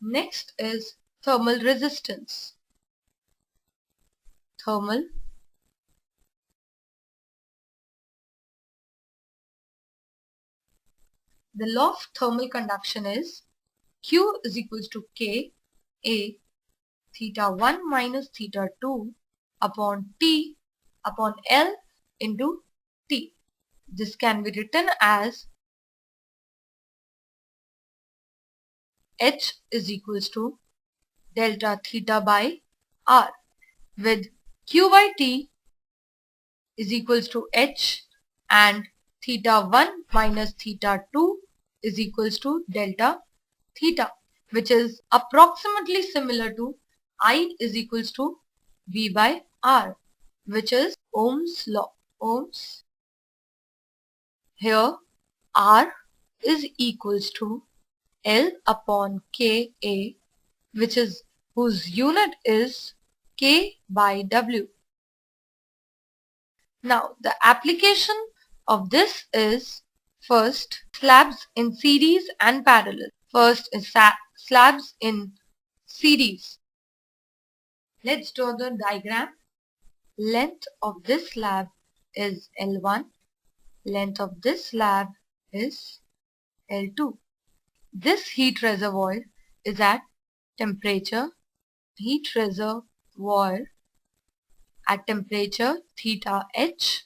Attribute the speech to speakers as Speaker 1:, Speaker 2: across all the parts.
Speaker 1: Next is thermal resistance. Thermal The law of thermal conduction is Q is equals to K A theta 1 minus theta 2 upon T upon L into T. This can be written as H is equals to delta theta by R, with Q by T is equals to H and theta 1 minus theta 2 is equals to delta theta, which is approximately similar to I is equals to V by R, which is Ohm's law. Ohm's. Here R is equals to L upon Ka, which is whose unit is K by W. Now the application of this is first slabs in series and parallel. First is slabs in series. Let's draw the diagram. Length of this slab is L1. Length of this slab is L2. This heat reservoir is at temperature theta H,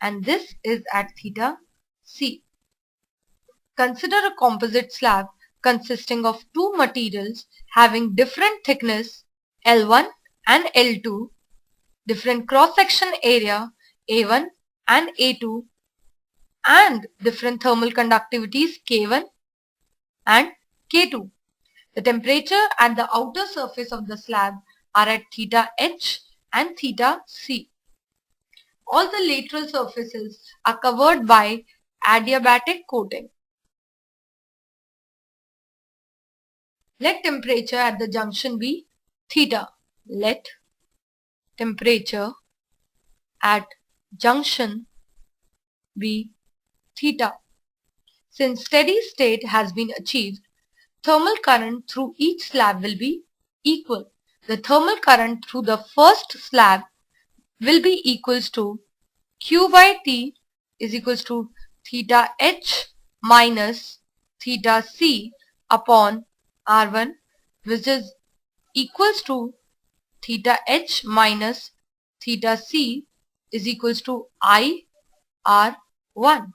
Speaker 1: and this is at theta C. Consider a composite slab consisting of two materials having different thickness L1 and L2, different cross-section area A1 and A2, and different thermal conductivities K1 and K2. The temperature at the outer surface of the slab are at theta H and theta C. All the lateral surfaces are covered by adiabatic coating. Let temperature at the junction be theta. Let temperature at junction be theta. Since steady state has been achieved, thermal current through each slab will be equal. The thermal current through the first slab will be equals to Q by T is equals to theta H minus theta C upon R1, which is equals to theta H minus theta C is equals to I R1.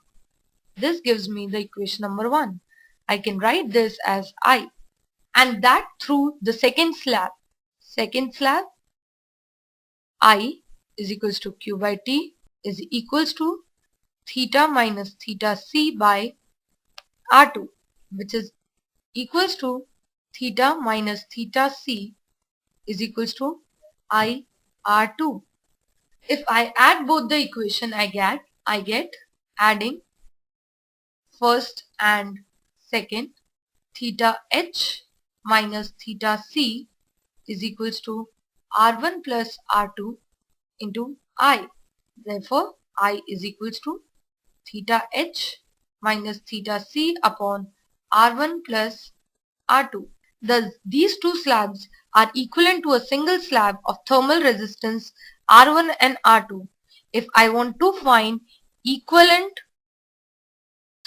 Speaker 1: This gives me the equation number 1. I can write this as I, and that through the second slab. Second slab, I is equals to Q by T is equals to theta minus theta C by R2, which is equals to theta minus theta C is equals to I R2. If I add both the equation, I get adding first and second, theta H minus theta C is equals to R1 plus R2 into I. Therefore, I is equals to theta H minus theta C upon R1 plus R2. Thus, these two slabs are equivalent to a single slab of thermal resistance R1 and R2. If I want to find equivalent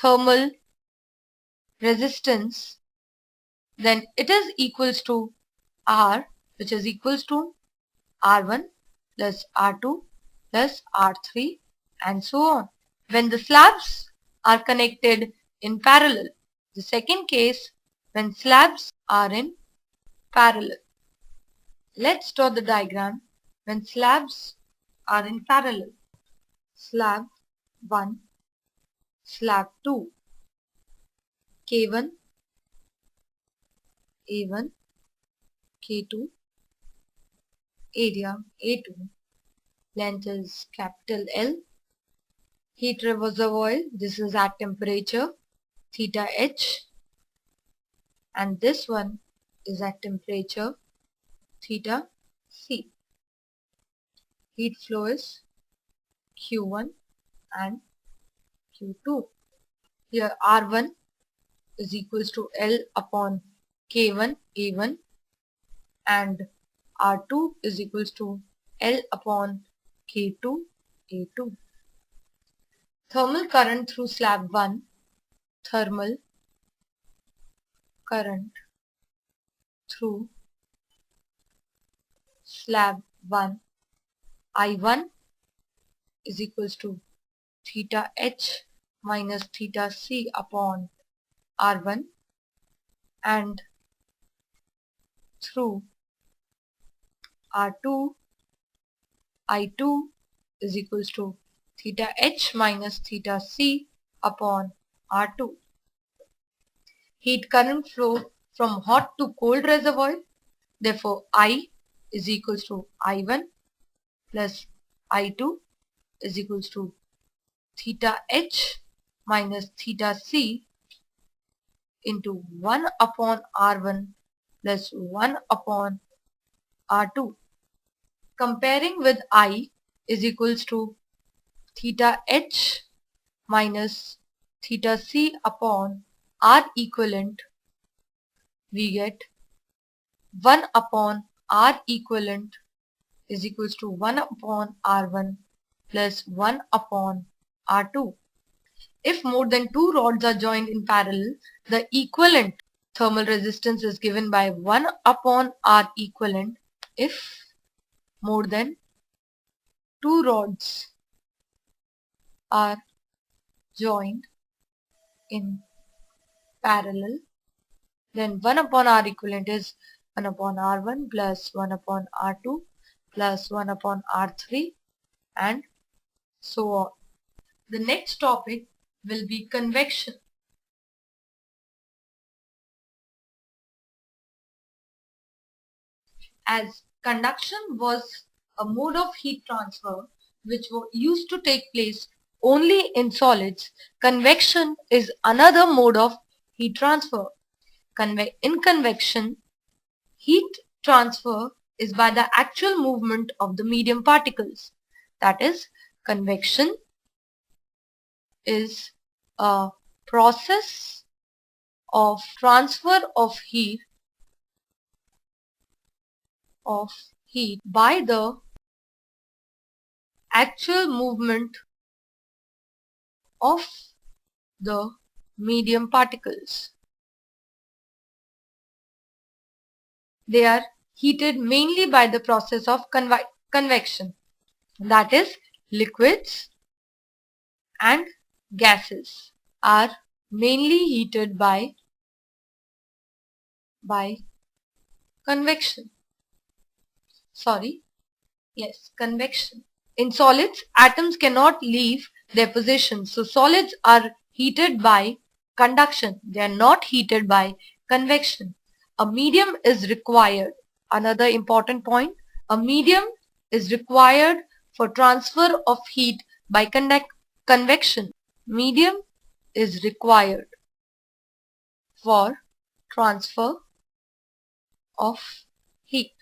Speaker 1: thermal resistance, then it is equals to R, which is equals to R1 plus R2 plus R3 and so on. When the slabs are connected in parallel. The second case, when slabs are in parallel. Let's draw the diagram when slabs are in parallel. Slab 1, slab 2, K1, A1, K2, area A2, length is capital L, heat reservoir, this is at temperature theta H, and this one is at temperature theta C. Heat flow is Q1 and Q2. Here R1 is equals to L upon K1 A1 and R2 is equals to L upon K2 A2. Thermal current through slab 1, thermal current through slab 1 I1 is equals to theta H minus theta C upon R1 and through R2 I2 is equals to theta H minus theta C upon R2. Heat current flow from hot to cold reservoir. Therefore, I is equals to I1 plus I2 is equals to theta H minus theta C into 1 upon R1 plus 1 upon R2. Comparing with I is equals to theta H minus theta C upon R equivalent, we get 1 upon R equivalent is equals to 1 upon R1 plus 1 upon R2. If more than two rods are joined in parallel, the equivalent thermal resistance is given by 1 upon R equivalent. If more than two rods are joined in parallel, then 1 upon R equivalent is 1 upon R1 plus 1 upon R2 plus 1 upon R3 and so on. The next topic will be convection. As conduction was a mode of heat transfer which used to take place only in solids, convection is another mode of heat transfer. In convection, heat transfer is by the actual movement of the medium particles. That is, convection is a process of transfer of heat by the actual movement of the medium particles. They are heated mainly by the process of convection. That is, liquids and gases are mainly heated by convection. Convection. In solids, atoms cannot leave their position. So solids are heated by conduction. They are not heated by convection. A medium is required. Another important point. A medium is required for transfer of heat by convection. Medium is required for transfer of heat.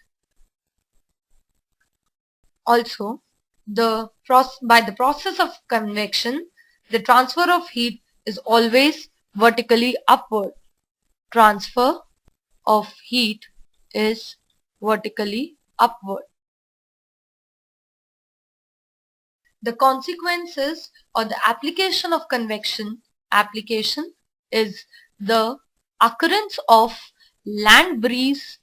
Speaker 1: Also, by the process of convection, the transfer of heat is always vertically upward. Transfer of heat is vertically upward. The consequences or the application of convection is the occurrence of land breeze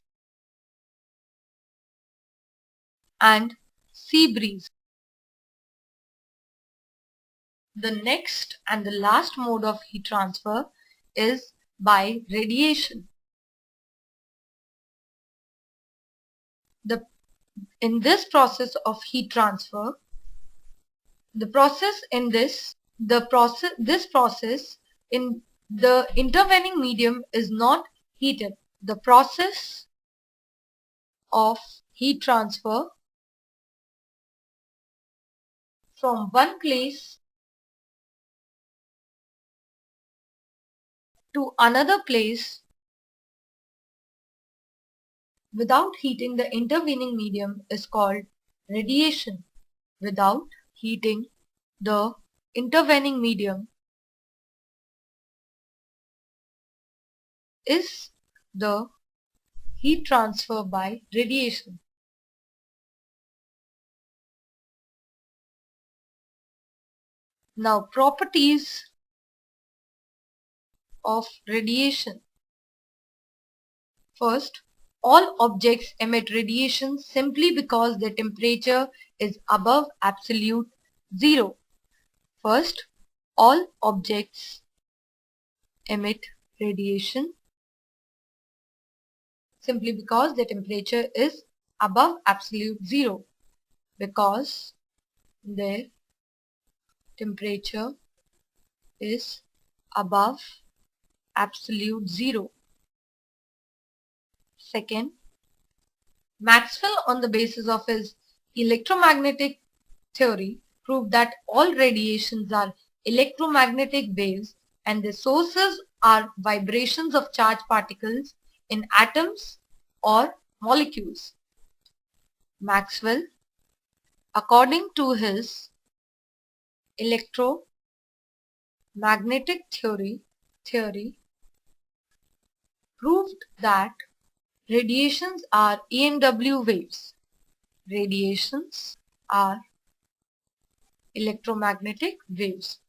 Speaker 1: and sea breeze. The next and the last mode of heat transfer is by radiation. In this process of heat transfer, this process in the intervening medium is not heated. The process of heat transfer from one place to another place without heating the intervening medium is called radiation. Without heating the intervening medium is the heat transfer by radiation. Now, properties of radiation. First, all objects emit radiation simply because their temperature is above absolute zero. First, all objects emit radiation simply because their temperature is above absolute zero, because their temperature is above absolute zero. Second, Maxwell, on the basis of his electromagnetic theory, proved that all radiations are electromagnetic waves and their sources are vibrations of charged particles in atoms or molecules. Maxwell, according to his electromagnetic theory proved that radiations are EMW waves. Radiations are electromagnetic waves.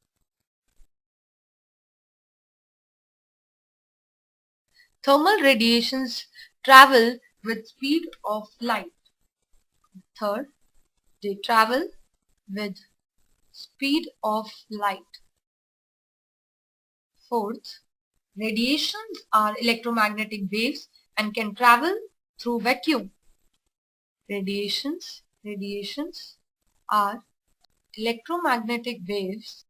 Speaker 1: Thermal radiations travel with speed of light. Third, they travel with speed of light. Fourth, radiations are electromagnetic waves and can travel through vacuum. Radiations are electromagnetic waves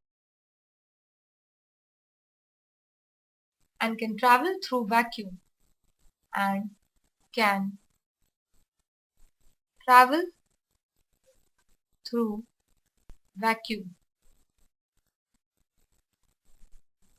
Speaker 1: and can travel through vacuum and can travel through vacuum.